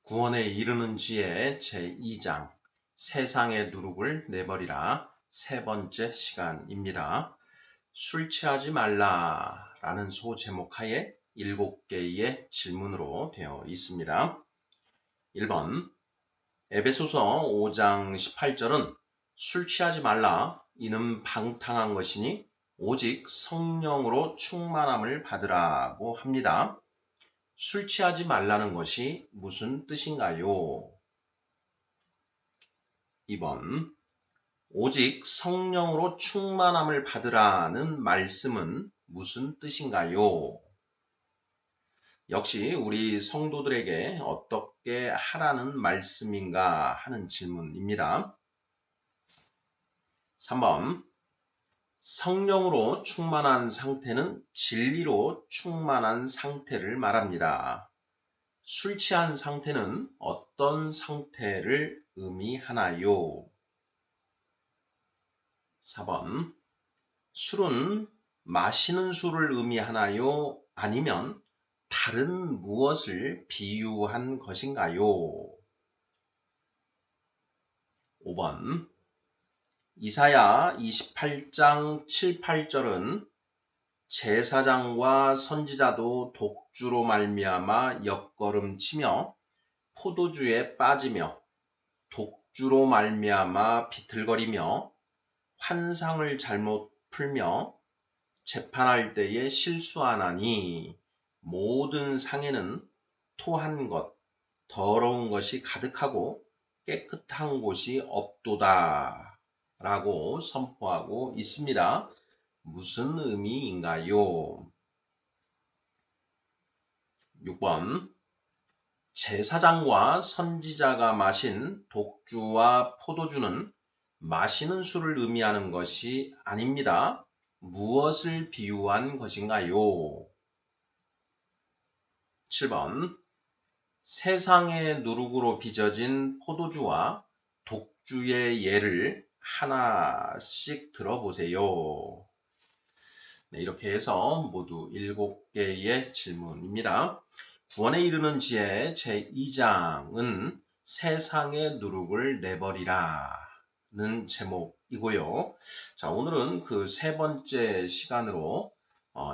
구원에 이르는 지혜 제2장 세상의 누룩을 내버리라 세 번째 시간입니다. 술 취하지 말라 라는 소제목하에 7개의 질문으로 되어 있습니다. 1번 에베소서 5장 18절은 술 취하지 말라 이는 방탕한 것이니 오직 성령으로 충만함을 받으라고 합니다. 술 취하지 말라는 것이 무슨 뜻인가요? 2번 오직 성령으로 충만함을 받으라는 말씀은 무슨 뜻인가요? 역시 우리 성도들에게 어떻게 하라는 말씀인가 하는 질문입니다. 3번 성령으로 충만한 상태는 진리로 충만한 상태를 말합니다. 술 취한 상태는 어떤 상태를 의미하나요? 4번 술은 마시는 술을 의미하나요? 아니면 다른 무엇을 비유한 것인가요? 5번 이사야 28장 7, 8절은 제사장과 선지자도 독주로 말미암아 옆걸음치며 포도주에 빠지며 독주로 말미암아 비틀거리며 환상을 잘못 풀며 재판할 때에 실수하나니 모든 상에는 토한 것, 더러운 것이 가득하고 깨끗한 곳이 없도다 라고 선포하고 있습니다. 무슨 의미인가요? 6번 제사장과 선지자가 마신 독주와 포도주는 마시는 술을 의미하는 것이 아닙니다. 무엇을 비유한 것인가요? 7번 세상의 누룩으로 빚어진 포도주와 독주의 예를 하나씩 들어보세요. 네, 이렇게 해서 모두 7개의 질문입니다. 구원에 이르는 지혜 제2장은 세상의 누룩을 내버리라 는 제목이고요. 자, 오늘은 그 세 번째 시간으로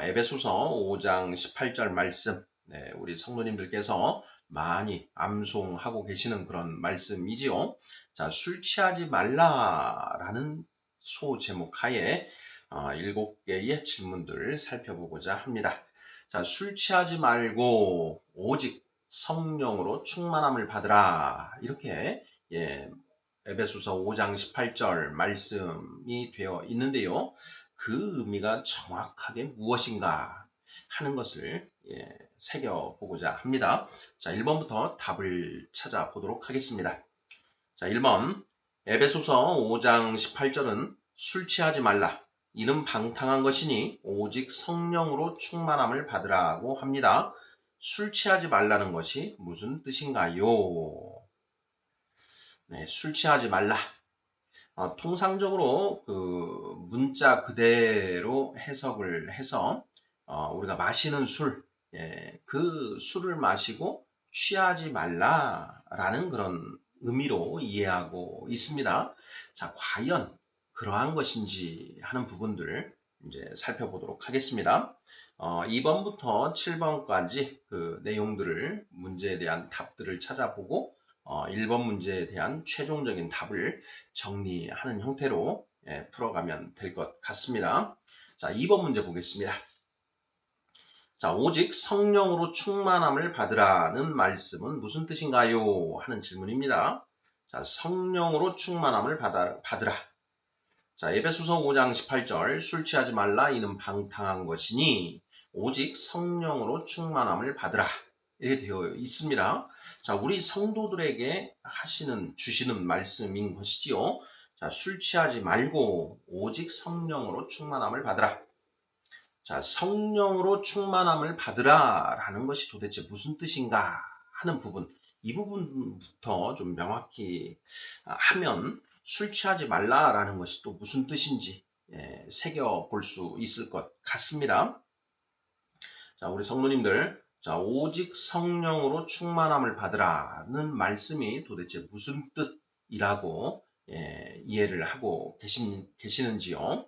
에베소서 5장 18절 말씀, 네, 우리 성도님들께서 많이 암송하고 계시는 그런 말씀이지요. 자, 술 취하지 말라라는 소제목 하에 7개의 질문들을 살펴보고자 합니다. 자, 술 취하지 말고 오직 성령으로 충만함을 받으라. 이렇게 에베소서 5장 18절 말씀이 되어 있는데요. 그 의미가 정확하게 무엇인가 하는 것을 새겨보고자 합니다. 자, 1번부터 답을 찾아보도록 하겠습니다. 자, 1번 에베소서 5장 18절은 술 취하지 말라. 이는 방탕한 것이니 오직 성령으로 충만함을 받으라고 합니다. 술 취하지 말라는 것이 무슨 뜻인가요? 네, 술 취하지 말라. 통상적으로 그 문자 그대로 해석을 해서 우리가 마시는 술, 그 술을 마시고 취하지 말라라는 그런 의미로 이해하고 있습니다. 자, 과연 그러한 것인지 하는 부분들 이제 살펴보도록 하겠습니다. 2번부터 7번까지 그 내용들을 문제에 대한 답들을 찾아보고 1번 문제에 대한 최종적인 답을 정리하는 형태로 풀어가면 될 것 같습니다. 자, 2번 문제 보겠습니다. 자, 오직 성령으로 충만함을 받으라는 말씀은 무슨 뜻인가요? 하는 질문입니다. 자, 성령으로 충만함을 받으라. 자, 에베소서 5장 18절 술 취하지 말라 이는 방탕한 것이니 오직 성령으로 충만함을 받으라. 이렇게 되어 있습니다. 자, 우리 성도들에게 주시는 말씀인 것이지요. 자, 술 취하지 말고 오직 성령으로 충만함을 받으라. 자, 성령으로 충만함을 받으라 라는 것이 도대체 무슨 뜻인가 하는 부분, 이 부분부터 좀 명확히 하면 술 취하지 말라라는 것이 또 무슨 뜻인지 새겨볼 수 있을 것 같습니다. 자, 우리 성도님들 자, 오직 성령으로 충만함을 받으라는 말씀이 도대체 무슨 뜻이라고 이해를 하고 계시는지요?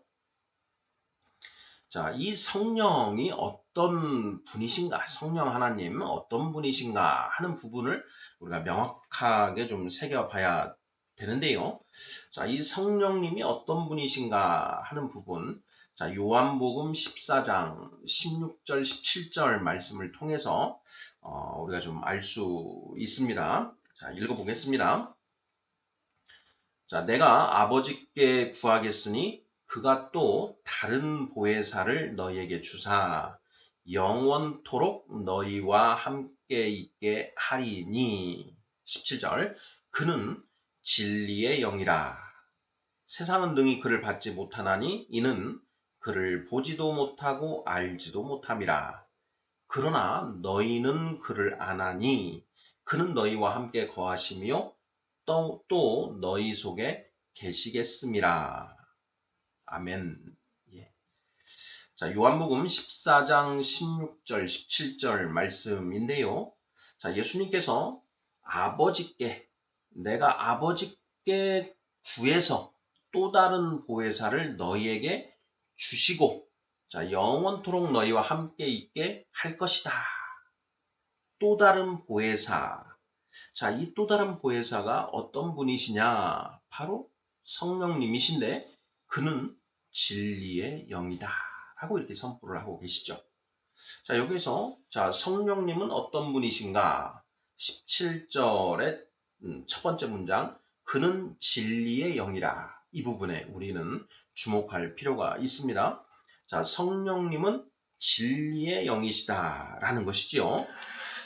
자, 이 성령이 어떤 분이신가, 성령 하나님 어떤 분이신가 하는 부분을 우리가 명확하게 좀 새겨봐야 되는데요. 자, 이 성령님이 어떤 분이신가 하는 부분, 자, 요한복음 14장 16절, 17절 말씀을 통해서 우리가 좀 알 수 있습니다. 자, 읽어보겠습니다. 자, 내가 아버지께 구하겠으니 그가 또 다른 보혜사를 너희에게 주사 영원토록 너희와 함께 있게 하리니. 17절. 그는 진리의 영이라. 세상은 능히 그를 받지 못하나니 이는 그를 보지도 못하고 알지도 못함이라. 그러나 너희는 그를 아나니 그는 너희와 함께 거하시며 또 너희 속에 계시겠음이라. 아멘. 예. 자, 요한복음 14장 16절, 17절 말씀인데요. 자, 예수님께서 내가 아버지께 구해서 또 다른 보혜사를 너희에게 주시고, 자, 영원토록 너희와 함께 있게 할 것이다. 또 다른 보혜사. 자, 이 또 다른 보혜사가 어떤 분이시냐? 바로 성령님이신데 그는 진리의 영이다. 하고 이렇게 선포를 하고 계시죠. 자, 여기서 자, 성령님은 어떤 분이신가? 17절의 첫 번째 문장, 그는 진리의 영이라. 이 부분에 우리는 주목할 필요가 있습니다. 자, 성령님은 진리의 영이시다라는 것이지요.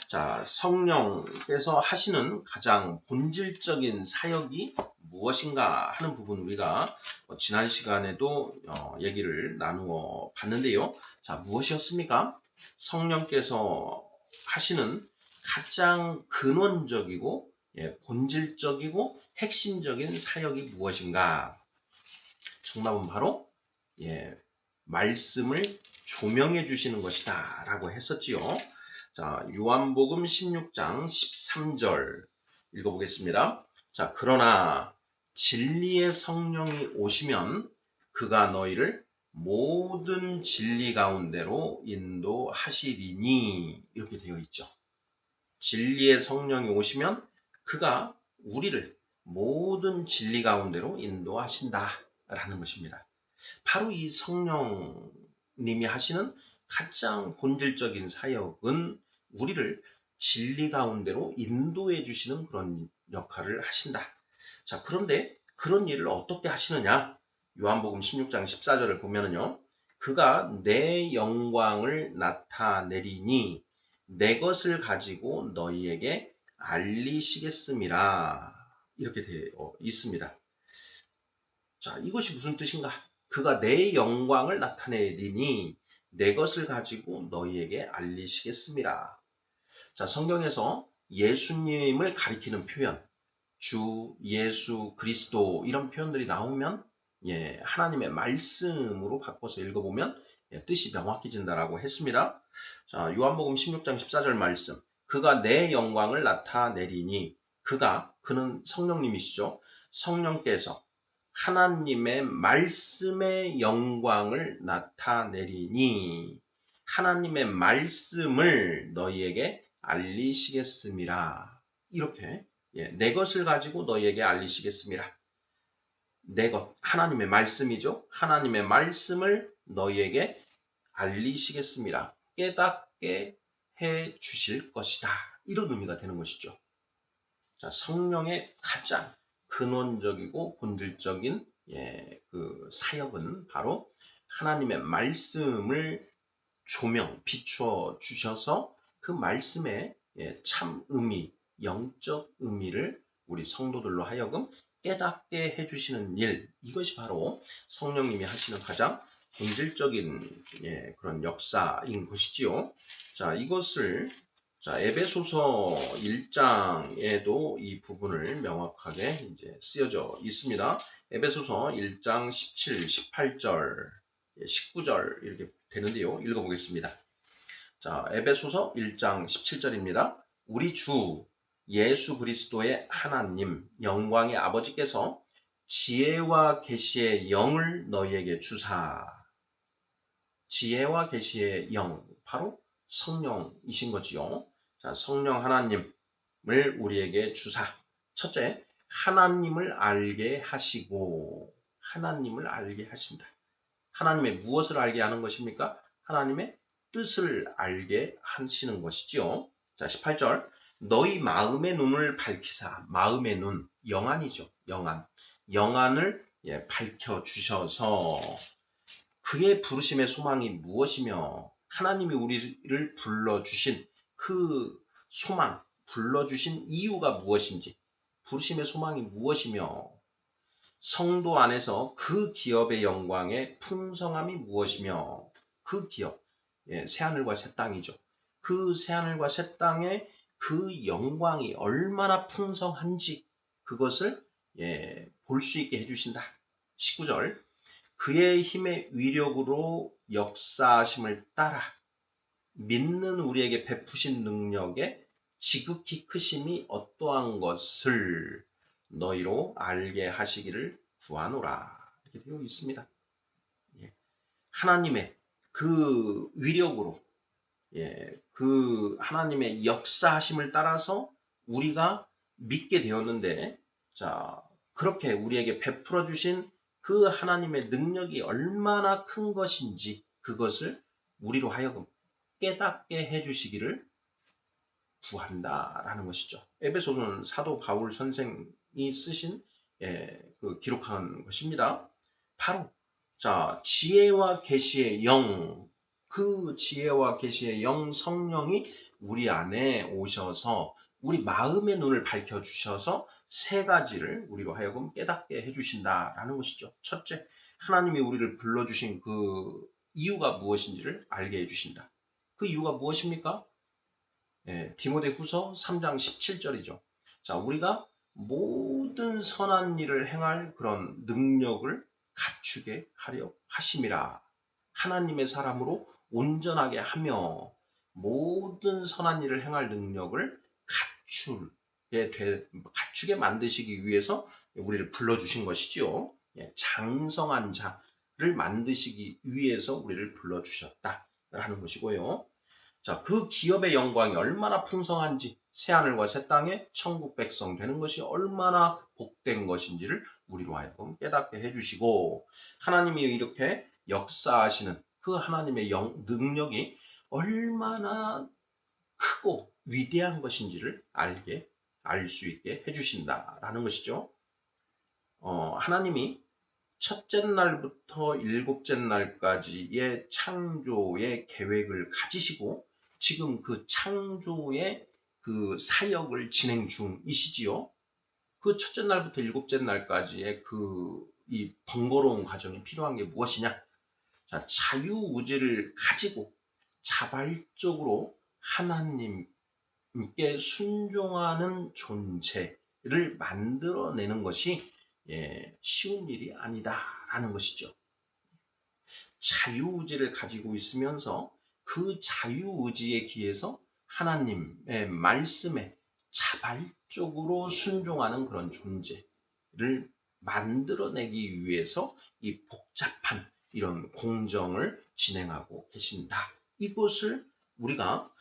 자, 성령께서 하시는 가장 본질적인 사역이 무엇인가 하는 부분 우리가 지난 시간에도 얘기를 나누어 봤는데요. 자, 무엇이었습니까? 성령께서 하시는 가장 근원적이고 본질적이고 핵심적인 사역이 무엇인가? 정답은 바로 말씀을 조명해 주시는 것이다 라고 했었지요. 자, 요한복음 16장 13절 읽어보겠습니다. 자, 그러나 진리의 성령이 오시면 그가 너희를 모든 진리 가운데로 인도하시리니. 이렇게 되어 있죠. 진리의 성령이 오시면 그가 우리를 모든 진리 가운데로 인도하신다 라는 것입니다. 바로 이 성령님이 하시는 가장 본질적인 사역은 우리를 진리 가운데로 인도해 주시는 그런 역할을 하신다. 자, 그런데 그런 일을 어떻게 하시느냐? 요한복음 16장 14절을 보면은요. 그가 내 영광을 나타내리니 내 것을 가지고 너희에게 알리시겠음이라. 이렇게 되어 있습니다. 자, 이것이 무슨 뜻인가? 그가 내 영광을 나타내리니 내 것을 가지고 너희에게 알리시겠음이라. 자, 성경에서 예수님을 가리키는 표현, 주, 예수, 그리스도 이런 표현들이 나오면 하나님의 말씀으로 바꿔서 읽어보면 뜻이 명확해진다라고 했습니다. 자, 요한복음 16장 14절 말씀. 그가 내 영광을 나타내리니 그는 성령님이시죠. 성령께서 하나님의 말씀의 영광을 나타내리니 하나님의 말씀을 너희에게 알리시겠음이라. 이렇게 내 것을 가지고 너희에게 알리시겠음이라. 내 것, 하나님의 말씀이죠. 하나님의 말씀을 너희에게 알리시겠음이라. 깨닫게 해 주실 것이다. 이런 의미가 되는 것이죠. 자, 성령의 가장 근원적이고 본질적인 그 사역은 바로 하나님의 말씀을 비추어 주셔서 그 말씀의 참 의미, 영적 의미를 우리 성도들로 하여금 깨닫게 해주시는 일, 이것이 바로 성령님이 하시는 가장 본질적인 그런 역사인 것이지요. 자, 이것을 에베소서 1장에도 이 부분을 명확하게 이제 쓰여져 있습니다. 에베소서 1장 17, 18절, 19절 이렇게 되는데요. 읽어보겠습니다. 자, 에베소서 1장 17절입니다. 우리 주 예수 그리스도의 하나님 영광의 아버지께서 지혜와 계시의 영을 너희에게 주사. 지혜와 계시의 영, 바로 성령이신 거지요. 자, 성령 하나님을 우리에게 주사. 첫째, 하나님을 알게 하시고, 하나님을 알게 하신다. 하나님의 무엇을 알게 하는 것입니까? 하나님의 뜻을 알게 하시는 것이지요. 자, 18절. 너희 마음의 눈을 밝히사. 마음의 눈, 영안이죠. 영안. 영안을 밝혀주셔서 그의 부르심의 소망이 무엇이며 하나님이 우리를 불러주신 그 소망, 불러주신 이유가 무엇인지, 부르심의 소망이 무엇이며 성도 안에서 그 기업의 영광의 풍성함이 무엇이며 그 기업, 새하늘과 새 땅이죠. 그 새하늘과 새 땅의 그 영광이 얼마나 풍성한지 그것을 볼 수 있게 해주신다. 19절. 그의 힘의 위력으로 역사하심을 따라 믿는 우리에게 베푸신 능력의 지극히 크심이 어떠한 것을 너희로 알게 하시기를 구하노라. 이렇게 되어 있습니다. 하나님의 그 위력으로, 그 하나님의 역사하심을 따라서 우리가 믿게 되었는데, 자, 그렇게 우리에게 베풀어 주신 그 하나님의 능력이 얼마나 큰 것인지 그것을 우리로 하여금 깨닫게 해주시기를 구한다라는 것이죠. 에베소서는 사도 바울 선생이 쓰신 그 기록한 것입니다. 바로 자 지혜와 계시의 영, 그 지혜와 계시의 영 성령이 우리 안에 오셔서 우리 마음의 눈을 밝혀주셔서 세 가지를 우리로 하여금 깨닫게 해주신다라는 것이죠. 첫째, 하나님이 우리를 불러주신 그 이유가 무엇인지를 알게 해주신다. 그 이유가 무엇입니까? 디모데후서 3장 17절이죠. 자, 우리가 모든 선한 일을 행할 그런 능력을 갖추게 하려 하심이라. 하나님의 사람으로 온전하게 하며 모든 선한 일을 행할 능력을 갖추게 만드시기 위해서 우리를 불러주신 것이지요. 장성한 자를 만드시기 위해서 우리를 불러주셨다라는 것이고요. 자, 그 기업의 영광이 얼마나 풍성한지, 새하늘과 새 땅에 천국 백성 되는 것이 얼마나 복된 것인지를 우리로 하여금 깨닫게 해주시고, 하나님이 이렇게 역사하시는 그 하나님의 능력이 얼마나 크고 위대한 것인지를 알 수 있게 해주신다라는 것이죠. 하나님이 첫째 날부터 일곱째 날까지의 창조의 계획을 가지시고 지금 그 창조의 그 사역을 진행 중이시지요. 그 첫째 날부터 일곱째 날까지의 이 번거로운 과정이 필요한 게 무엇이냐? 자, 자유의지를 가지고 자발적으로 하나님께 순종하는 존재를 만들어내는 것이 쉬운 일이 아니다라는 것이죠. 자유의지를 가지고 있으면서 그 자유의지에 기해서 하나님의 말씀에 자발적으로 순종하는 그런 존재를 만들어내기 위해서 이 복잡한 이런 공정을 진행하고 계신다. 이것을 우리가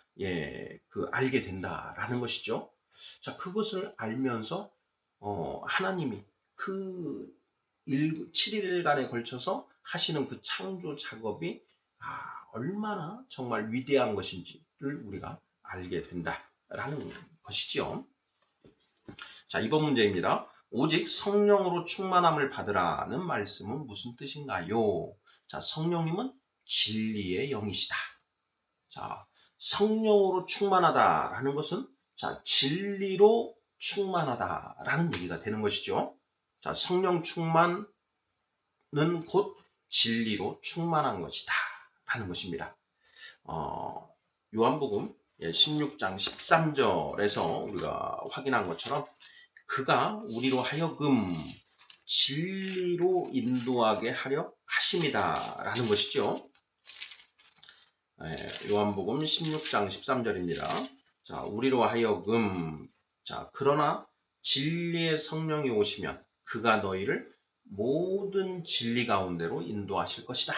알게 된다라는 것이죠. 자, 그것을 알면서 하나님이 그 7일간에 걸쳐서 하시는 그 창조 작업이 얼마나 정말 위대한 것인지를 우리가 알게 된다라는 것이지요. 자, 이번 문제입니다. 오직 성령으로 충만함을 받으라는 말씀은 무슨 뜻인가요? 자, 성령님은 진리의 영이시다. 자, 성령으로 충만하다라는 것은 자, 진리로 충만하다라는 얘기가 되는 것이죠. 자, 성령 충만은 곧 진리로 충만한 것이다 라는 것입니다. 요한복음 16장 13절에서 우리가 확인한 것처럼 그가 우리로 하여금 진리로 인도하게 하려 하심이다 라는 것이죠. 요한복음 16장 13절입니다. 자, 우리로 하여금 자, 그러나 진리의 성령이 오시면 그가 너희를 모든 진리 가운데로 인도하실 것이다.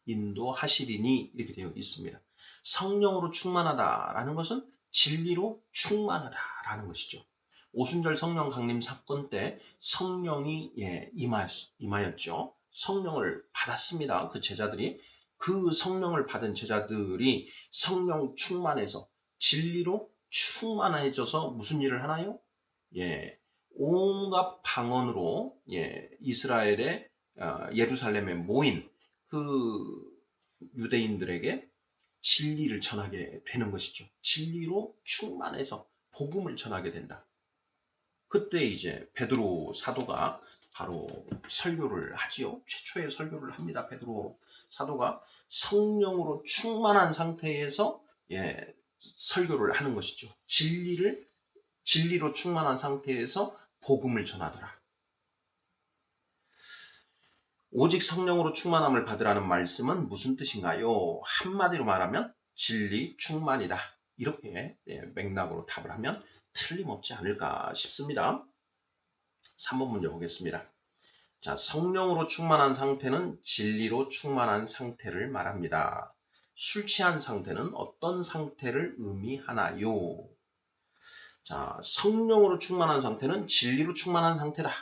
인도하시리니 이렇게 되어 있습니다. 성령으로 충만하다라는 것은 진리로 충만하다라는 것이죠. 오순절 성령 강림 사건 때 성령이 임하였죠. 성령을 받았습니다. 그 제자들이. 그 성령을 받은 제자들이 성령 충만해서 진리로 충만해져서 무슨 일을 하나요? 온갖 방언으로 이스라엘의 예루살렘에 모인 그 유대인들에게 진리를 전하게 되는 것이죠. 진리로 충만해서 복음을 전하게 된다. 그때 이제 베드로 사도가 바로 설교를 하지요. 최초의 설교를 합니다. 베드로 사도가 성령으로 충만한 상태에서 설교를 하는 것이죠. 진리로 충만한 상태에서 복음을 전하더라. 오직 성령으로 충만함을 받으라는 말씀은 무슨 뜻인가요? 한마디로 말하면 진리 충만이다. 이렇게 맥락으로 답을 하면 틀림없지 않을까 싶습니다. 3번 문제 보겠습니다. 자, 성령으로 충만한 상태는 진리로 충만한 상태를 말합니다. 술 취한 상태는 어떤 상태를 의미하나요? 자, 성령으로 충만한 상태는 진리로 충만한 상태다.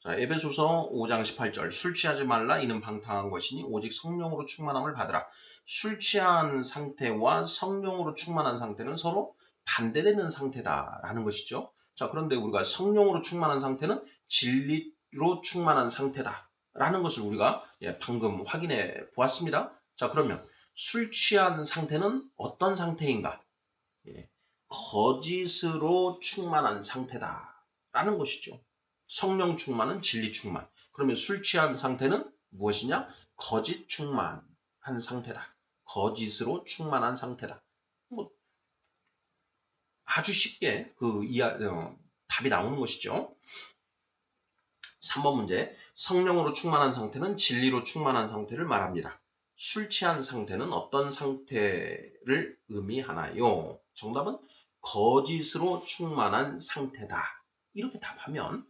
자, 에베소서 5장 18절 술 취하지 말라 이는 방탕한 것이니 오직 성령으로 충만함을 받으라. 술 취한 상태와 성령으로 충만한 상태는 서로 반대되는 상태다라는 것이죠. 자, 그런데 우리가 성령으로 충만한 상태는 진리로 충만한 상태다라는 것을 우리가 방금 확인해 보았습니다. 자, 그러면 술 취한 상태는 어떤 상태인가? 거짓으로 충만한 상태다라는 것이죠. 성령 충만은 진리 충만. 그러면 술 취한 상태는 무엇이냐? 거짓 충만한 상태다. 거짓으로 충만한 상태다. 아주 쉽게 답이 나오는 것이죠. 3번 문제. 성령으로 충만한 상태는 진리로 충만한 상태를 말합니다. 술 취한 상태는 어떤 상태를 의미하나요? 정답은 거짓으로 충만한 상태다. 이렇게 답하면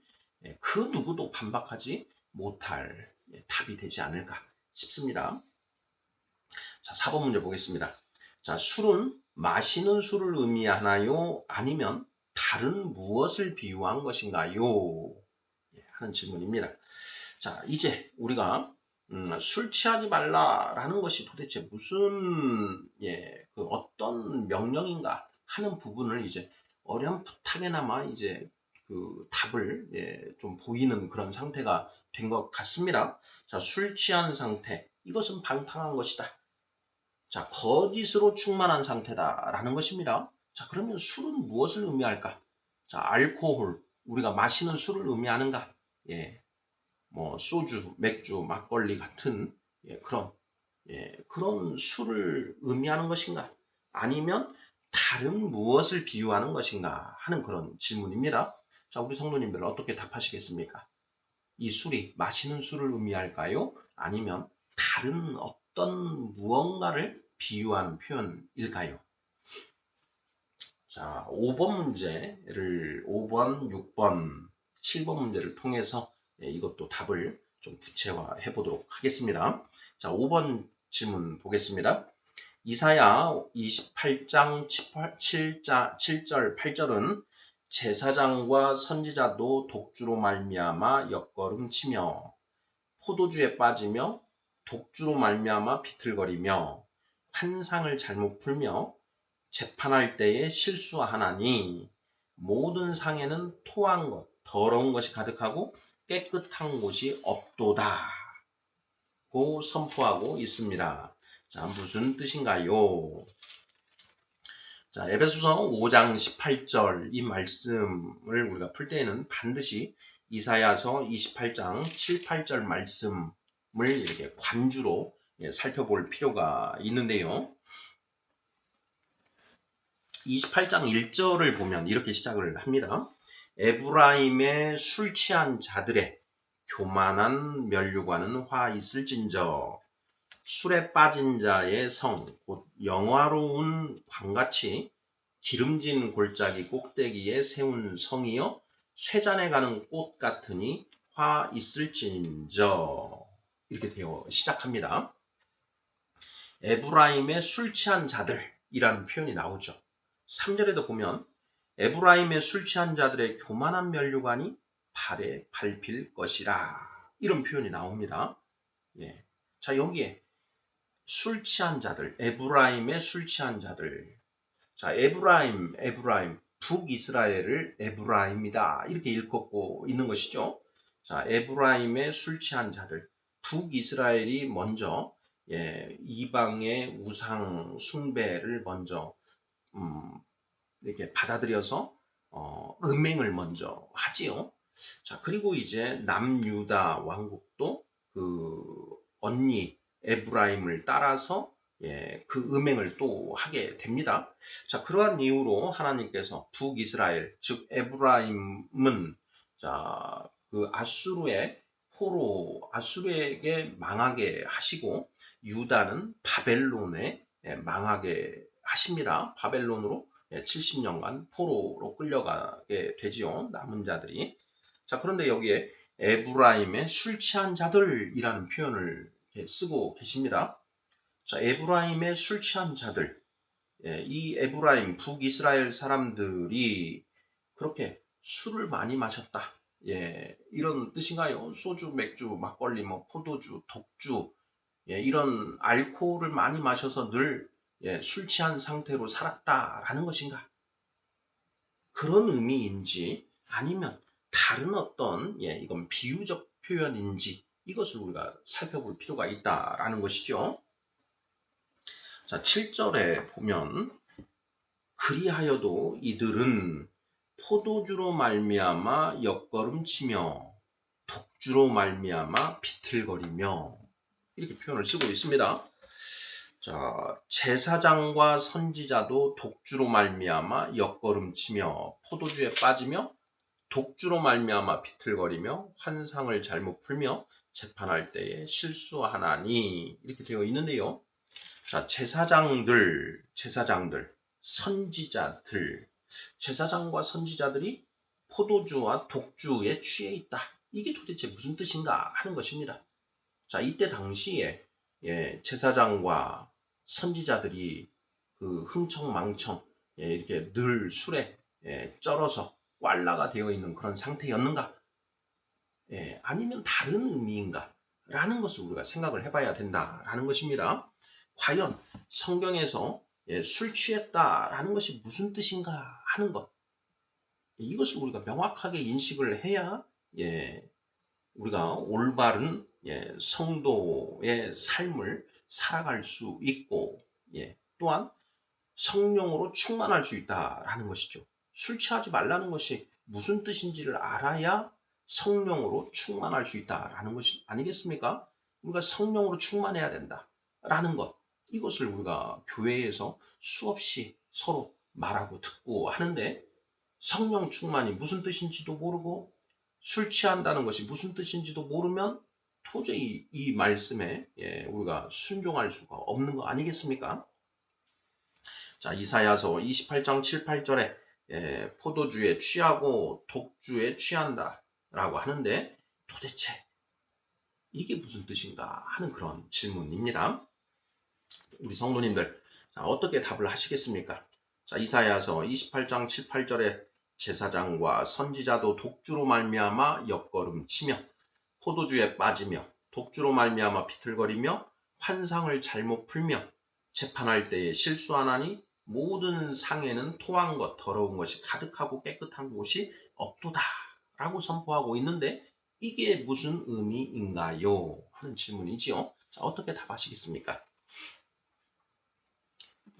그 누구도 반박하지 못할 답이 되지 않을까 싶습니다. 자, 4번 문제 보겠습니다. 자, 술은 마시는 술을 의미하나요? 아니면 다른 무엇을 비유한 것인가요? 하는 질문입니다. 자, 이제 우리가 술 취하지 말라라는 것이 도대체 무슨 그 어떤 명령인가 하는 부분을 이제 어렴풋하게나마 이제 그 답을 좀 보이는 그런 상태가 된 것 같습니다. 자, 술 취한 상태 이것은 방탕한 것이다. 자, 거짓으로 충만한 상태다라는 것입니다. 자, 그러면 술은 무엇을 의미할까? 자, 알코올 우리가 마시는 술을 의미하는가? 뭐 소주, 맥주, 막걸리 같은 그런 술을 의미하는 것인가? 아니면 다른 무엇을 비유하는 것인가 하는 그런 질문입니다. 자, 우리 성도님들 어떻게 답하시겠습니까? 이 술이 마시는 술을 의미할까요? 아니면 다른 어떤 무언가를 비유하는 표현일까요? 자, 5번 6번, 7번 문제를 통해서 이것도 답을 좀 구체화해 보도록 하겠습니다. 자, 5번 질문 보겠습니다. 이사야 28장 7절 8절은 제사장과 선지자도 독주로 말미암아 옆걸음 치며 포도주에 빠지며 독주로 말미암아 비틀거리며 환상을 잘못 풀며 재판할 때에 실수하나니 모든 상에는 토한 것, 더러운 것이 가득하고 깨끗한 곳이 없도다. 고 선포하고 있습니다. 자, 무슨 뜻인가요? 자, 에베소서 5장 18절 이 말씀을 우리가 풀 때에는 반드시 이사야서 28장 7, 8절 말씀을 이렇게 관주로 살펴볼 필요가 있는데요. 28장 1절을 보면 이렇게 시작을 합니다. 에브라임의 술 취한 자들의 교만한 면류관은 화 있을진저. 술에 빠진 자의 성, 곧 영화로운 광같이 기름진 골짜기 꼭대기에 세운 성이여 쇠잔에 가는 꽃 같으니 화 있을진저. 이렇게 되어 시작합니다. 에브라임의 술 취한 자들이라는 표현이 나오죠. 3절에도 보면 에브라임의 술 취한 자들의 교만한 면류관이 발에 밟힐 것이라. 이런 표현이 나옵니다. 예. 자, 여기에 술 취한 자들, 에브라임의 술 취한 자들. 자, 에브라임, 북이스라엘을 에브라임이다. 이렇게 읽고 있는 것이죠. 자, 에브라임의 술 취한 자들. 북이스라엘이 먼저 이방의 우상 숭배를 먼저 이렇게 받아들여서 음행을 먼저 하지요. 자, 그리고 이제 남유다 왕국도 그 언니 에브라임을 따라서 그 음행을 또 하게 됩니다. 자, 그러한 이유로 하나님께서 북이스라엘, 즉 에브라임은 자, 그 아수르에게 망하게 하시고 유다는 바벨론에 망하게 하십니다. 바벨론으로 70년간 포로로 끌려가게 되지요. 남은 자들이. 자, 그런데 여기에 에브라임의 술 취한 자들이라는 표현을 쓰고 계십니다. 자, 에브라임의 술 취한 자들. 이 에브라임, 북이스라엘 사람들이 그렇게 술을 많이 마셨다. 이런 뜻인가요? 소주, 맥주, 막걸리, 포도주, 독주, 이런 알코올을 많이 마셔서 늘 술 취한 상태로 살았다라는 것인가? 그런 의미인지 아니면 다른 어떤 이건 비유적 표현인지 이것을 우리가 살펴볼 필요가 있다라는 것이죠. 자, 7절에 보면 그리하여도 이들은 포도주로 말미암아 옆걸음치며 독주로 말미암아 비틀거리며 이렇게 표현을 쓰고 있습니다. 자, 제사장과 선지자도 독주로 말미암아 옆걸음치며 포도주에 빠지며 독주로 말미암아 비틀거리며 환상을 잘못 풀며 재판할 때에 실수하나니 이렇게 되어 있는데요. 자, 제사장들, 선지자들, 제사장과 선지자들이 포도주와 독주에 취해 있다. 이게 도대체 무슨 뜻인가 하는 것입니다. 자, 이때 당시에 제사장과 선지자들이 그 흥청망청 이렇게 늘 술에 쩔어서 꽐라가 되어 있는 그런 상태였는가? 아니면 다른 의미인가? 라는 것을 우리가 생각을 해봐야 된다라는 것입니다. 과연 성경에서 술 취했다라는 것이 무슨 뜻인가 하는 것. 이것을 우리가 명확하게 인식을 해야 우리가 올바른 성도의 삶을 살아갈 수 있고 또한 성령으로 충만할 수 있다라는 것이죠. 술 취하지 말라는 것이 무슨 뜻인지를 알아야 성령으로 충만할 수 있다라는 것이 아니겠습니까? 우리가 성령으로 충만해야 된다라는 것. 이것을 우리가 교회에서 수없이 서로 말하고 듣고 하는데 성령 충만이 무슨 뜻인지도 모르고 술 취한다는 것이 무슨 뜻인지도 모르면 도저히 이 말씀에 우리가 순종할 수가 없는 거 아니겠습니까? 자, 이사야서 28장 7, 8절에 포도주에 취하고 독주에 취한다 라고 하는데 도대체 이게 무슨 뜻인가 하는 그런 질문입니다. 우리 성도님들 자, 어떻게 답을 하시겠습니까? 자, 이사야서 28장 7, 8절에 제사장과 선지자도 독주로 말미암아 옆걸음치며 포도주에 빠지며 독주로 말미암아 비틀거리며 환상을 잘못 풀며 재판할 때에 실수하나니 모든 상에는 토한 것 더러운 것이 가득하고 깨끗한 곳이 없도다 라고 선포하고 있는데 이게 무슨 의미인가요? 하는 질문이지요. 자, 어떻게 답하시겠습니까?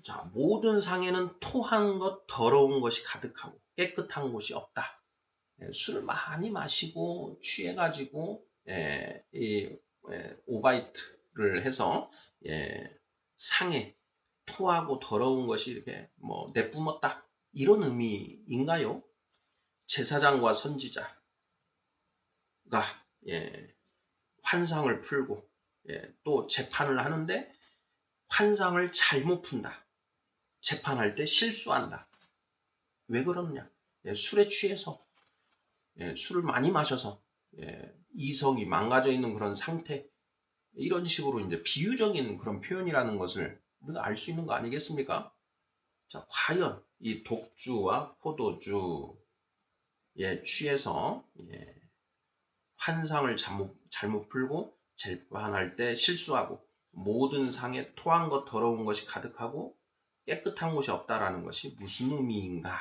자, 모든 상에는 토한 것, 더러운 것이 가득하고 깨끗한 곳이 없다. 술을 많이 마시고 취해가지고 오바이트를 해서 상에 토하고 더러운 것이 이렇게 내뿜었다. 이런 의미인가요? 제사장과 선지자가 환상을 풀고 또 재판을 하는데 환상을 잘못 푼다. 재판할 때 실수한다. 왜 그러느냐? 술에 취해서, 술을 많이 마셔서, 이성이 망가져 있는 그런 상태, 이런 식으로 이제 비유적인 그런 표현이라는 것을 우리가 알 수 있는 거 아니겠습니까? 자, 과연 이 독주와 포도주에 취해서 환상을 잘못 풀고 재판할 때 실수하고 모든 상에 토한 것 더러운 것이 가득하고 깨끗한 곳이 없다라는 것이 무슨 의미인가?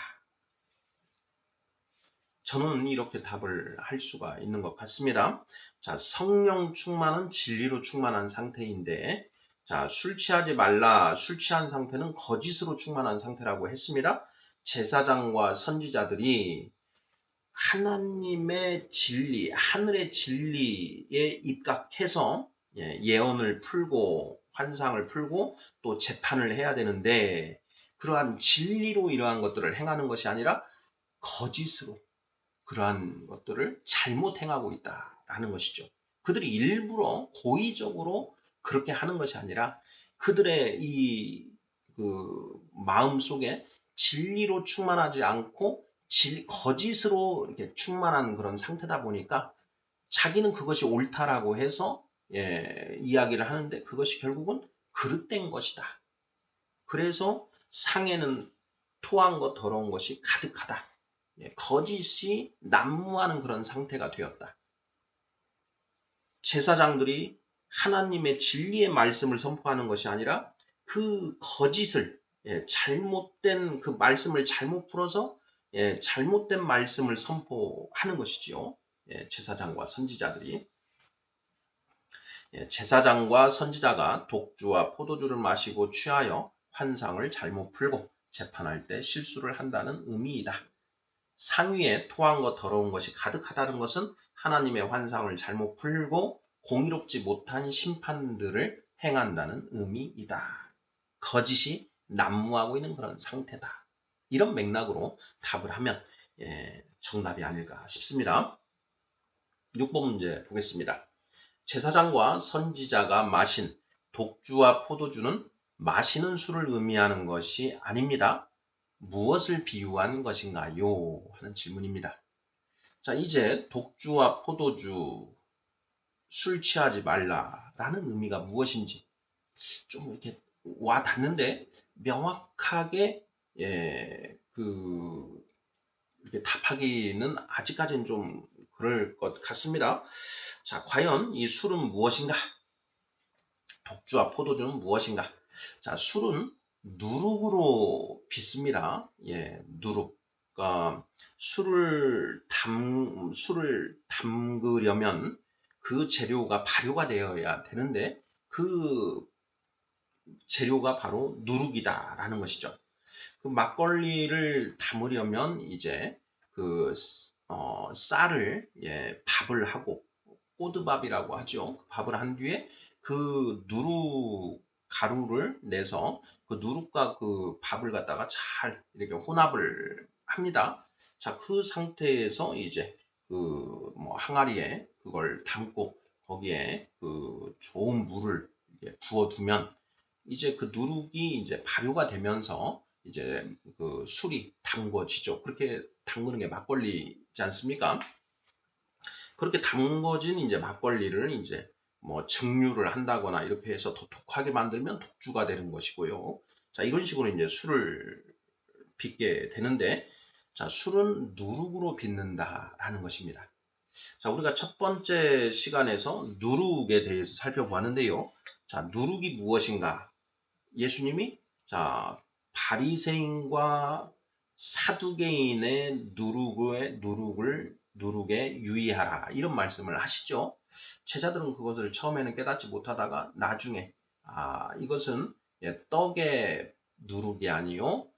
저는 이렇게 답을 할 수가 있는 것 같습니다. 자, 성령 충만은 진리로 충만한 상태인데, 자, 술 취하지 말라. 술 취한 상태는 거짓으로 충만한 상태라고 했습니다. 제사장과 선지자들이 하나님의 진리, 하늘의 진리에 입각해서 예언을 풀고 환상을 풀고 또 재판을 해야 되는데, 그러한 진리로 이러한 것들을 행하는 것이 아니라 거짓으로 그러한 것들을 잘못 행하고 있다라는 것이죠. 그들이 일부러 고의적으로 그렇게 하는 것이 아니라 그들의 그 마음 속에 진리로 충만하지 않고 거짓으로 이렇게 충만한 그런 상태다 보니까 자기는 그것이 옳다라고 해서 이야기를 하는데 그것이 결국은 그릇된 것이다. 그래서 상에는 토한 것 더러운 것이 가득하다. 거짓이 난무하는 그런 상태가 되었다. 제사장들이 하나님의 진리의 말씀을 선포하는 것이 아니라 그 거짓을 잘못된 그 말씀을 잘못 풀어서 잘못된 말씀을 선포하는 것이지요. 제사장과 선지자들이 제사장과 선지자가 독주와 포도주를 마시고 취하여 환상을 잘못 풀고 재판할 때 실수를 한다는 의미이다. 상위에 토한 것 더러운 것이 가득하다는 것은 하나님의 환상을 잘못 풀고 공의롭지 못한 심판들을 행한다는 의미이다. 거짓이 난무하고 있는 그런 상태다. 이런 맥락으로 답을 하면 정답이 아닐까 싶습니다. 6번 문제 보겠습니다. 제사장과 선지자가 마신 독주와 포도주는 마시는 술을 의미하는 것이 아닙니다. 무엇을 비유한 것인가요? 하는 질문입니다. 자, 이제 독주와 포도주, 술 취하지 말라라는 의미가 무엇인지 좀 이렇게 와 닿는데 명확하게 이렇게 답하기는 아직까지는 좀 그럴 것 같습니다. 자, 과연 이 술은 무엇인가? 독주와 포도주는 무엇인가? 자, 술은 누룩으로 빚습니다. 누룩. 그러니까 술을 담그려면 그 재료가 발효가 되어야 되는데 그 재료가 바로 누룩이다라는 것이죠. 그 막걸리를 담으려면 이제 쌀을 밥을 하고 꼬드밥이라고 하죠. 밥을 한 뒤에 그 누룩 가루를 내서 그 누룩과 그 밥을 갖다가 잘 이렇게 혼합을 합니다. 자, 그 상태에서 이제 항아리에 그걸 담고 거기에 그 좋은 물을 부어두면 이제 그 누룩이 이제 발효가 되면서 이제 그 술이 담궈지죠. 그렇게 담그는 게 막걸리지 않습니까? 그렇게 담궈진 이제 막걸리를 이제 뭐 증류를 한다거나 이렇게 해서 더 독하게 만들면 독주가 되는 것이고요. 자, 이런 식으로 이제 술을 빚게 되는데, 자, 술은 누룩으로 빚는다라는 것입니다. 자, 우리가 첫 번째 시간에서 누룩에 대해서 살펴보았는데요. 자, 누룩이 무엇인가? 예수님이 자, 바리새인과 사두개인의 누룩에 유의하라 이런 말씀을 하시죠. 제자들은 그것을 처음에는 깨닫지 못하다가 나중에 이것은 떡의 누룩이 아니요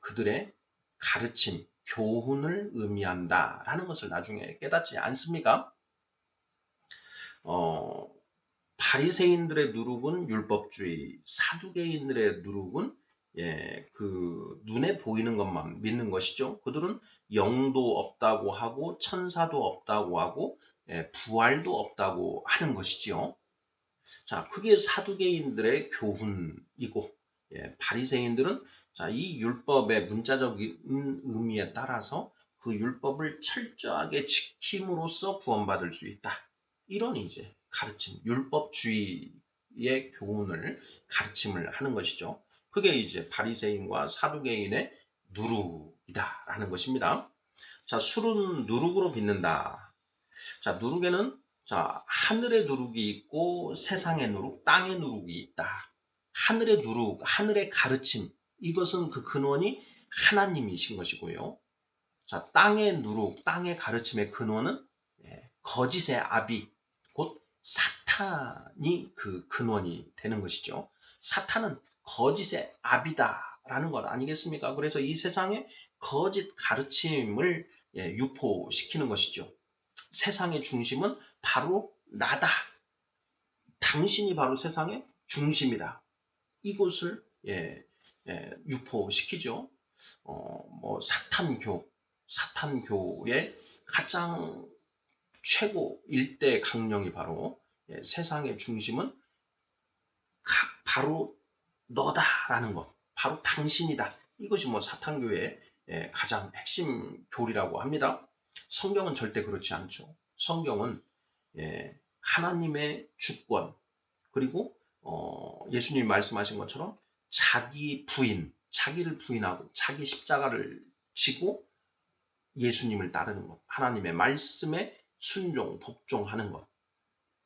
그들의 가르침, 교훈을 의미한다라는 것을 나중에 깨닫지 않습니까? 바리새인들의 누룩은 율법주의, 사두개인들의 누룩은 그 눈에 보이는 것만 믿는 것이죠. 그들은 영도 없다고 하고 천사도 없다고 하고 부활도 없다고 하는 것이지요. 자, 그게 사두개인들의 교훈이고, 바리새인들은 자, 이 율법의 문자적인 의미에 따라서 그 율법을 철저하게 지킴으로써 구원받을 수 있다. 이런 이제 가르침, 율법주의의 교훈을 가르침을 하는 것이죠. 그게 이제 바리새인과 사두개인의 누룩이다라는 것입니다. 자, 술은 누룩으로 빚는다. 자, 누룩에는 자, 하늘의 누룩이 있고 세상의 누룩, 땅의 누룩이 있다. 하늘의 누룩, 하늘의 가르침, 이것은 그 근원이 하나님이신 것이고요. 자, 땅의 누룩, 땅의 가르침의 근원은 거짓의 아비, 곧 사탄이 그 근원이 되는 것이죠. 사탄은 거짓의 아비다라는 것 아니겠습니까? 그래서 이 세상에 거짓 가르침을 유포시키는 것이죠. 세상의 중심은 바로 나다. 당신이 바로 세상의 중심이다. 이것을 유포시키죠. 뭐 사탄교의 가장 최고 일대 강령이 바로 세상의 중심은 바로 너다라는 것, 바로 당신이다. 이것이 뭐 사탄교의 가장 핵심 교리라고 합니다. 성경은 절대 그렇지 않죠. 성경은 하나님의 주권, 그리고 예수님이 말씀하신 것처럼 자기 부인, 자기를 부인하고 자기 십자가를 지고 예수님을 따르는 것, 하나님의 말씀에 순종, 복종하는 것,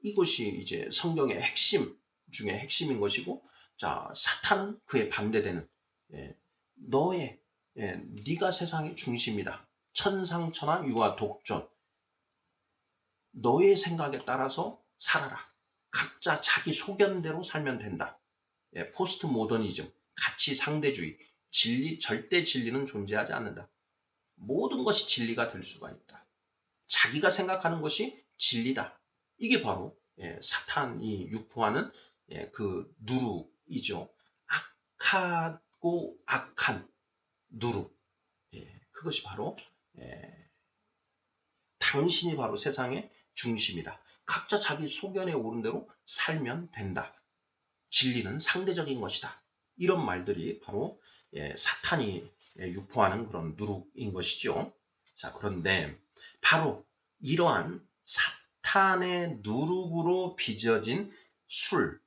이것이 이제 성경의 핵심 중에 핵심인 것이고, 자, 사탄은 그에 반대되는 너의 네가 세상의 중심이다. 천상천하 유아 독존. 너의 생각에 따라서 살아라. 각자 자기 소견대로 살면 된다. 포스트 모더니즘, 가치 상대주의, 진리, 절대 진리는 존재하지 않는다. 모든 것이 진리가 될 수가 있다. 자기가 생각하는 것이 진리다. 이게 바로 사탄이 유포하는 그 누룩이죠. 악하고 악한 누룩. 그것이 바로 당신이 바로 세상의 중심이다. 각자 자기 소견에 오른 대로 살면 된다. 진리는 상대적인 것이다. 이런 말들이 바로 사탄이 유포하는 그런 누룩인 것이죠. 자, 그런데 바로 이러한 사탄의 누룩으로 빚어진 술,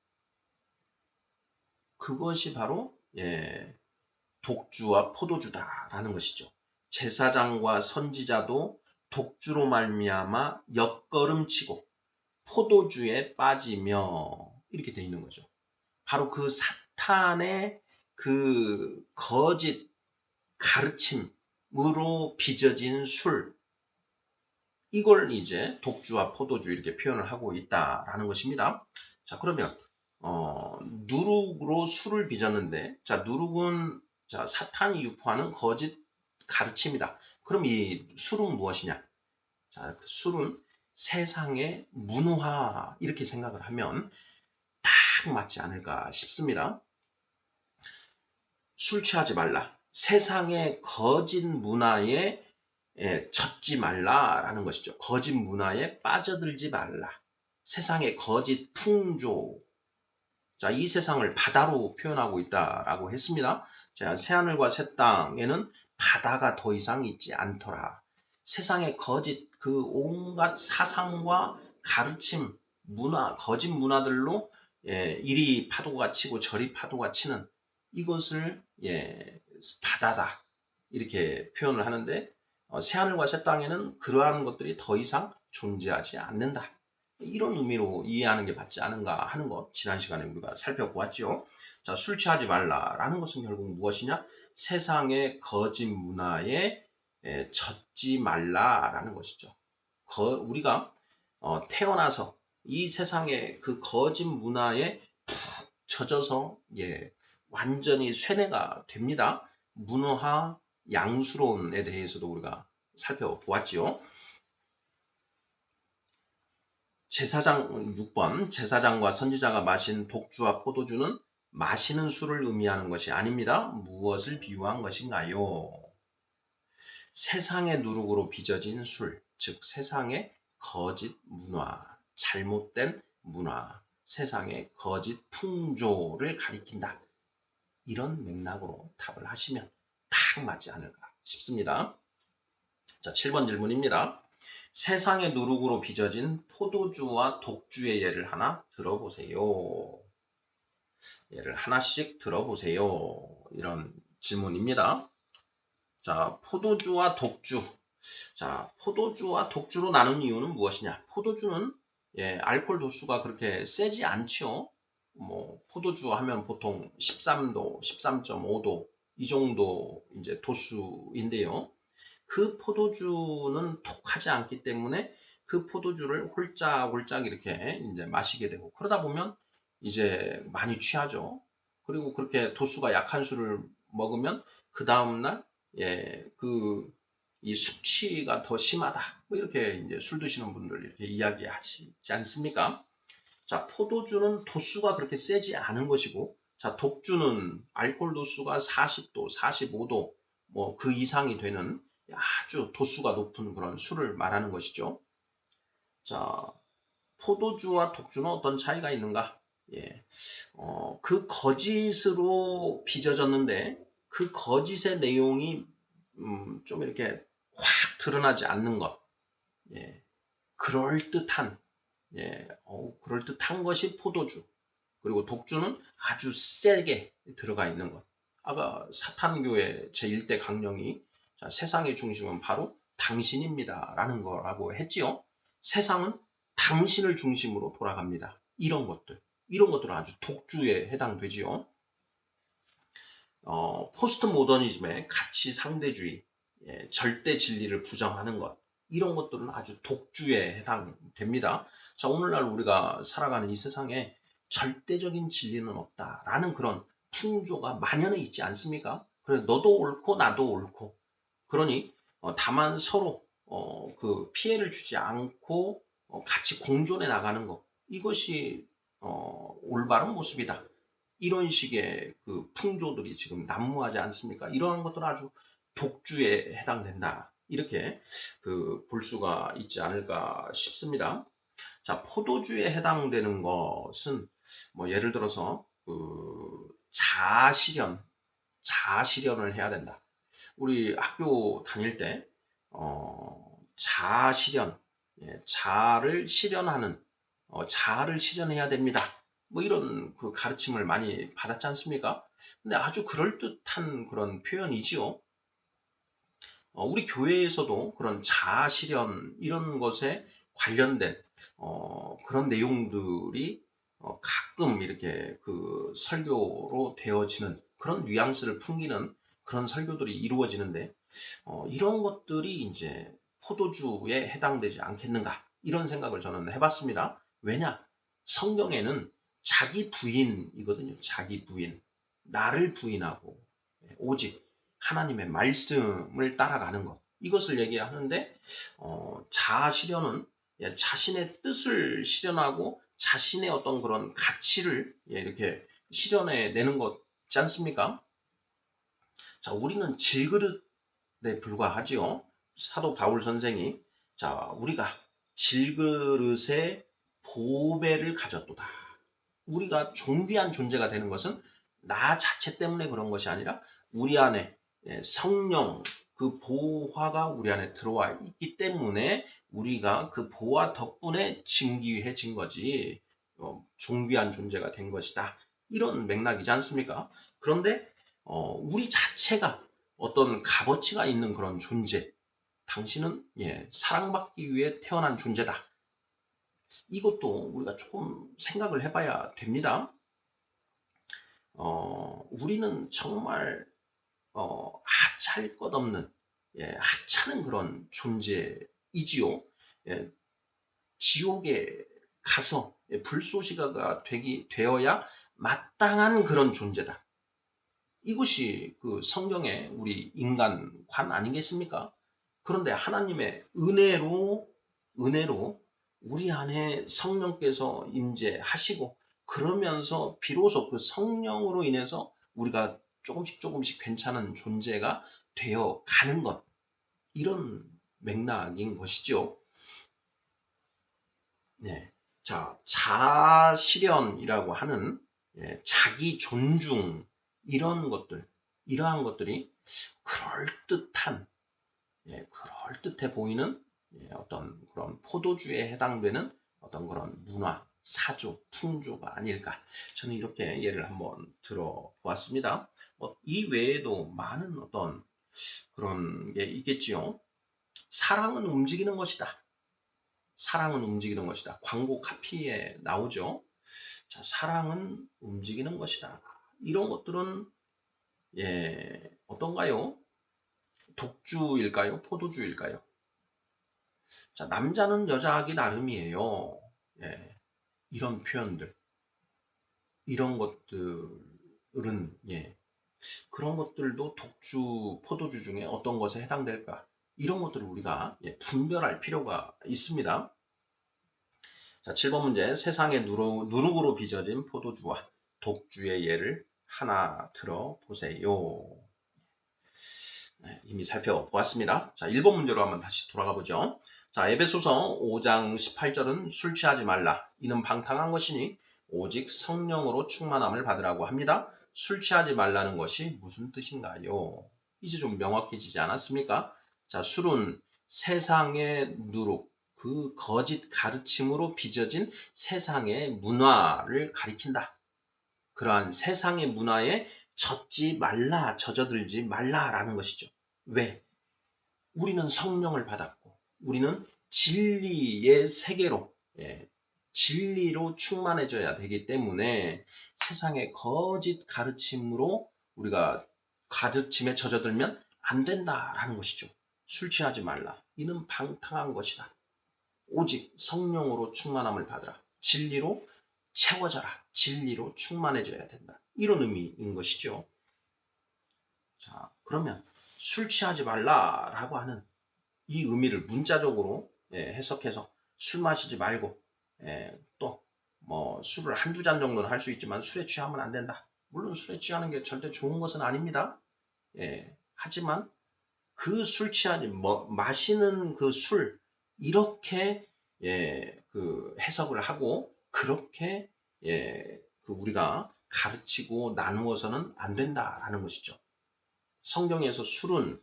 그것이 바로 독주와 포도주다라는 것이죠. 제사장과 선지자도 독주로 말미암아 옆걸음치고 포도주에 빠지며 이렇게 돼 있는 거죠. 바로 그 사탄의 그 거짓 가르침으로 빚어진 술, 이걸 이제 독주와 포도주 이렇게 표현을 하고 있다라는 것입니다. 자, 그러면 누룩으로 술을 빚었는데, 자, 누룩은 자, 사탄이 유포하는 거짓 가르침이다. 그럼 이 술은 무엇이냐? 자, 그 술은 세상의 문화 이렇게 생각을 하면 딱 맞지 않을까 싶습니다. 술 취하지 말라. 세상의 거짓 문화에 젖지 말라라는 것이죠. 거짓 문화에 빠져들지 말라. 세상의 거짓 풍조. 자, 이 세상을 바다로 표현하고 있다라고 했습니다. 자, 새하늘과 새 땅에는 바다가 더 이상 있지 않더라. 세상의 거짓 그 온갖 사상과 가르침, 문화, 거짓 문화들로 이리 파도가 치고 저리 파도가 치는 이것을 바다다 이렇게 표현을 하는데 새하늘과 새 땅에는 그러한 것들이 더 이상 존재하지 않는다. 이런 의미로 이해하는 게 맞지 않은가 하는 것 지난 시간에 우리가 살펴보았죠. 자, 술 취하지 말라라는 것은 결국 무엇이냐? 세상의 거짓 문화에 젖지 말라라는 것이죠. 우리가 태어나서 이 세상의 그 거짓 문화에 푹 젖어서 완전히 쇠뇌가 됩니다. 문화 양수론에 대해서도 우리가 살펴보았지요. 제사장 6번 제사장과 선지자가 마신 독주와 포도주는 마시는 술을 의미하는 것이 아닙니다. 무엇을 비유한 것인가요? 세상의 누룩으로 빚어진 술, 즉 세상의 거짓 문화, 잘못된 문화, 세상의 거짓 풍조를 가리킨다. 이런 맥락으로 답을 하시면 딱 맞지 않을까 싶습니다. 자, 7번 질문입니다. 세상의 누룩으로 빚어진 포도주와 독주의 예를 하나 들어보세요. 예를 하나씩 들어보세요. 이런 질문입니다. 자, 포도주와 독주. 자, 포도주와 독주로 나눈 이유는 무엇이냐? 포도주는 알코올 도수가 그렇게 세지 않죠. 뭐 포도주 하면 보통 13도, 13.5도 이 정도 이제 도수인데요. 그 포도주는 톡하지 않기 때문에 그 포도주를 홀짝홀짝 이렇게 이제 마시게 되고 그러다 보면 이제 많이 취하죠. 그리고 그렇게 도수가 약한 술을 먹으면 그 다음날 이 숙취가 더 심하다. 뭐 이렇게 이제 술 드시는 분들 이렇게 이야기하시지 않습니까? 자, 포도주는 도수가 그렇게 세지 않은 것이고, 자, 독주는 알코올 도수가 40도, 45도, 뭐 그 이상이 되는 아주 도수가 높은 그런 술을 말하는 것이죠. 자, 포도주와 독주는 어떤 차이가 있는가? 그 거짓으로 빚어졌는데, 그 거짓의 내용이 좀 이렇게 확 드러나지 않는 것. 그럴듯한 그럴듯한 것이 포도주. 그리고 독주는 아주 세게 들어가 있는 것. 아까 사탄교회 제1대 강령이 자, 세상의 중심은 바로 당신입니다. 라는 거라고 했지요. 세상은 당신을 중심으로 돌아갑니다. 이런 것들은 아주 독주에 해당되지요. 포스트 모더니즘의 가치 상대주의, 절대 진리를 부정하는 것, 이런 것들은 아주 독주에 해당됩니다. 자, 오늘날 우리가 살아가는 이 세상에 절대적인 진리는 없다라는 그런 풍조가 만연해 있지 않습니까? 그래서 너도 옳고 나도 옳고, 그러니 다만 서로 그 피해를 주지 않고 같이 공존해 나가는 것, 이것이 올바른 모습이다. 이런 식의 그 풍조들이 지금 난무하지 않습니까? 이러한 것들은 아주 독주에 해당된다. 이렇게 볼 수가 있지 않을까 싶습니다. 자, 포도주에 해당되는 것은 뭐 예를 들어서 자아실현을 해야 된다. 우리 학교 다닐 때 자아실현, 자아를 실현하는 자아를 실현해야 됩니다. 뭐 이런 그 가르침을 많이 받았지 않습니까? 근데 아주 그럴듯한 그런 표현이지요. 우리 교회에서도 그런 자아 실현 이런 것에 관련된 그런 내용들이 가끔 이렇게 그 설교로 되어지는 그런 뉘앙스를 풍기는 그런 설교들이 이루어지는데 이런 것들이 이제 포도주에 해당되지 않겠는가 이런 생각을 저는 해봤습니다. 왜냐? 성경에는 자기 부인이거든요. 자기 부인. 나를 부인하고 오직 하나님의 말씀을 따라가는 것. 이것을 얘기하는데 자아 실현은 자신의 뜻을 실현하고 자신의 어떤 그런 가치를 이렇게 실현해 내는 것이지 않습니까? 자, 우리는 질그릇에 불과하지요. 사도 바울 선생이 자, 우리가 질그릇의 보배를 가졌도다. 우리가 존귀한 존재가 되는 것은 나 자체 때문에 그런 것이 아니라 우리 안에 성령 그 보화가 우리 안에 들어와 있기 때문에 우리가 그 보화 덕분에 진귀해진 거지 존귀한 존재가 된 것이다. 이런 맥락이지 않습니까? 그런데 우리 자체가 어떤 값어치가 있는 그런 존재, 당신은 사랑받기 위해 태어난 존재다. 이것도 우리가 조금 생각을 해봐야 됩니다. 우리는 정말 하찮을 것 없는 하찮은 그런 존재이지요. 지옥에 가서 불쏘시가가 되어야 마땅한 그런 존재다. 이것이 그 성경의 우리 인간관 아니겠습니까? 그런데 하나님의 은혜로 우리 안에 성령께서 임재하시고 그러면서 비로소 그 성령으로 인해서 우리가 조금씩 괜찮은 존재가 되어 가는 것. 이런 맥락인 것이죠. 네. 자, 자아실현이라고 하는 자기 존중 이런 것들, 이러한 것들이 그럴듯한, 그럴듯해 보이는 어떤 그런 포도주에 해당되는 어떤 그런 문화, 사조, 풍조가 아닐까. 저는 이렇게 예를 한번 들어보았습니다. 이 외에도 많은 어떤 그런 게 있겠지요. 사랑은 움직이는 것이다. 사랑은 움직이는 것이다. 광고 카피에 나오죠. 자, 사랑은 움직이는 것이다. 이런 것들은 어떤가요? 독주일까요? 포도주일까요? 자, 남자는 여자하기 나름이에요. 이런 표현들, 이런 것들은 그런 것들도 독주, 포도주 중에 어떤 것에 해당될까? 이런 것들을 우리가 분별할 필요가 있습니다. 자, 7번 문제. 세상의 누룩으로 빚어진 포도주와 독주의 예를 하나 들어보세요. 이미 살펴보았습니다. 자, 1번 문제로 한번 다시 돌아가 보죠. 자, 에베소서 5장 18절은 술 취하지 말라. 이는 방탕한 것이니 오직 성령으로 충만함을 받으라고 합니다. 술 취하지 말라는 것이 무슨 뜻인가요? 이제 좀 명확해지지 않았습니까? 자, 술은 세상의 누룩, 그 거짓 가르침으로 빚어진 세상의 문화를 가리킨다. 그러한 세상의 문화에 젖지 말라, 젖어들지 말라라는 것이죠. 왜? 우리는 성령을 받았고, 우리는 진리의 세계로, 진리로 충만해져야 되기 때문에 세상의 거짓 가르침으로 우리가 가르침에 젖어들면 안 된다라는 것이죠. 술 취하지 말라. 이는 방탕한 것이다. 오직 성령으로 충만함을 받으라. 진리로 채워져라. 진리로 충만해져야 된다. 이런 의미인 것이죠. 자, 그러면 술 취하지 말라라고 하는 이 의미를 문자적으로 해석해서 술 마시지 말고 또 뭐 술을 한두 잔 정도는 할 수 있지만 술에 취하면 안 된다. 물론 술에 취하는 게 절대 좋은 것은 아닙니다. 하지만 그 술 취하지 마시는 그 술 이렇게 그 해석을 하고 그렇게 그 우리가 가르치고 나누어서는 안 된다라는 것이죠. 성경에서 술은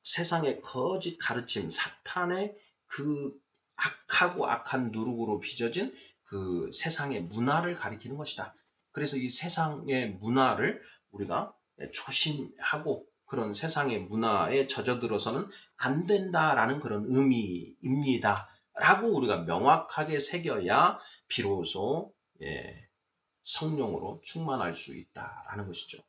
세상의 거짓 가르침, 사탄의 그 악하고 악한 누룩으로 빚어진 그 세상의 문화를 가리키는 것이다. 그래서 이 세상의 문화를 우리가 조심하고 그런 세상의 문화에 젖어들어서는 안 된다라는 그런 의미입니다. 라고 우리가 명확하게 새겨야 비로소 성령으로 충만할 수 있다라는 것이죠.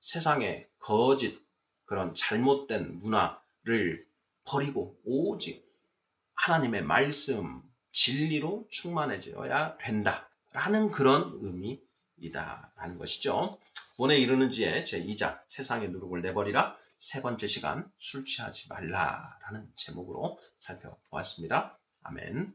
세상의 거짓, 그런 잘못된 문화를 버리고 오직 하나님의 말씀, 진리로 충만해져야 된다라는 그런 의미이다라는 것이죠. 구원에 이르는 지에 제2장 세상의 누룩을 내버리라 세 번째 시간 술 취하지 말라라는 제목으로 살펴보았습니다. 아멘.